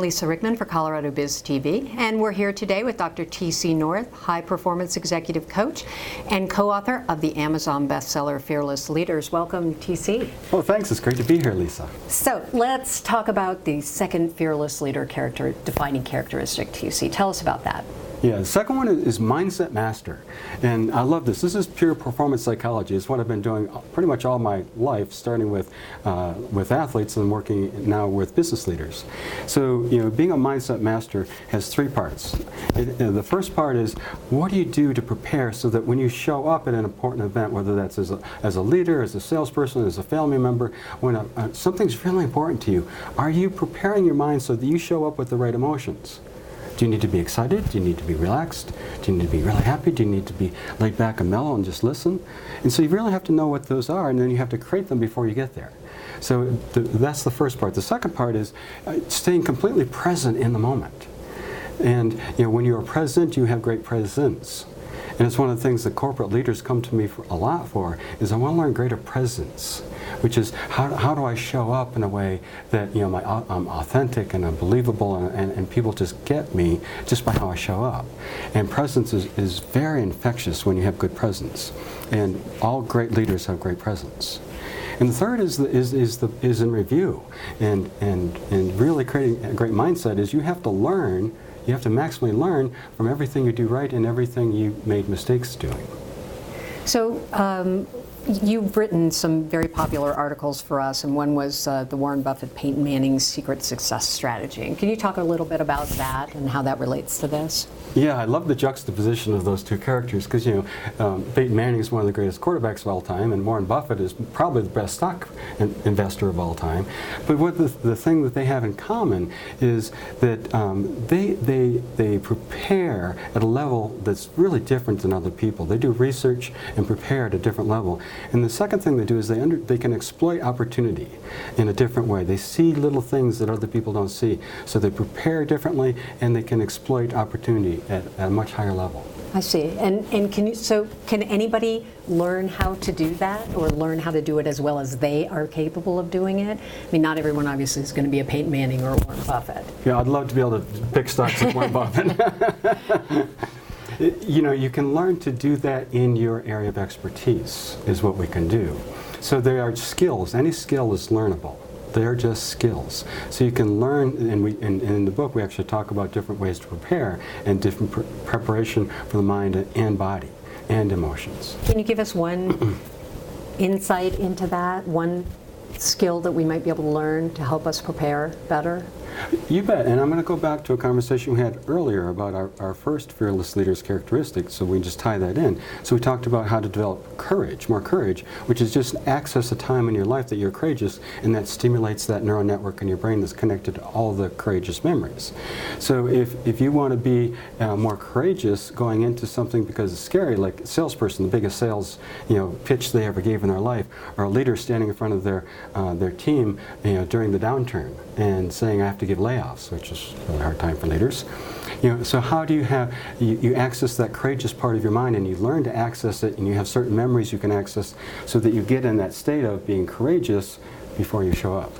Lisa Rickman for Colorado Biz TV, and we're here today with Dr. T.C. North, High Performance Executive Coach and co-author of the Amazon bestseller Fearless Leaders. Welcome, T.C. Well, thanks. It's great to be here, Lisa. So let's talk about the second Fearless Leader defining characteristic, T.C. Tell us about that. Yeah, the second one is Mindset Master. And I love this. This is pure performance psychology. It's what I've been doing pretty much all my life, starting with athletes and working now with business leaders. So, being a Mindset Master has three parts. The first part is, what do you do to prepare so that when you show up at an important event, whether that's as a leader, as a salesperson, as a family member, when something's really important to you, are you preparing your mind so that you show up with the right emotions? Do you need to be excited? Do you need to be relaxed? Do you need to be really happy? Do you need to be laid back and mellow and just listen? And so you really have to know what those are, and then you have to create them before you get there. So that's the first part. The second part is staying completely present in the moment. And when you are present, you have great presence. And it's one of the things that corporate leaders come to me a lot for, is I want to learn greater presence, which is how do I show up in a way that I'm authentic and I'm believable, and people just get me just by how I show up. And presence is very infectious when you have good presence. And all great leaders have great presence. And the third is in review. And really creating a great mindset is you have to learn. You have to maximally learn from everything you do right and everything you made mistakes doing. So you've written some very popular articles for us, and one was the Warren Buffett, Peyton Manning's secret success strategy. And can you talk a little bit about that and how that relates to this? Yeah, I love the juxtaposition of those two characters because, Peyton Manning is one of the greatest quarterbacks of all time, and Warren Buffett is probably the best stock investor of all time. But what the thing that they have in common is that they prepare at a level that's really different than other people. They do research and prepare at a different level. And the second thing they do is they can exploit opportunity in a different way. They see little things that other people don't see. So they prepare differently, and they can exploit opportunity at a much higher level. I see. And can anybody learn how to do that, or learn how to do it as well as they are capable of doing it? I mean, not everyone obviously is going to be a Peyton Manning or a Warren Buffett. Yeah, I'd love to be able to pick stocks like Warren Buffett. You can learn to do that in your area of expertise, is what we can do. So there are skills. Any skill is learnable. They're just skills. So you can learn, and in the book we actually talk about different ways to prepare and different preparation for the mind and body and emotions. Can you give us one insight into that, one skill that we might be able to learn to help us prepare better? You bet. And I'm going to go back to a conversation we had earlier about our first Fearless Leaders characteristics, so we just tie that in. So we talked about how to develop courage, more courage, which is just access a time in your life that you're courageous, and that stimulates that neural network in your brain that's connected to all the courageous memories. So if you want to be more courageous going into something because it's scary, like a salesperson, the biggest sales pitch they ever gave in their life, or a leader standing in front of their team during the downturn and saying, I have to give layoffs, which is a really hard time for leaders. So how do you access that courageous part of your mind, and you learn to access it, and you have certain memories you can access so that you get in that state of being courageous before you show up.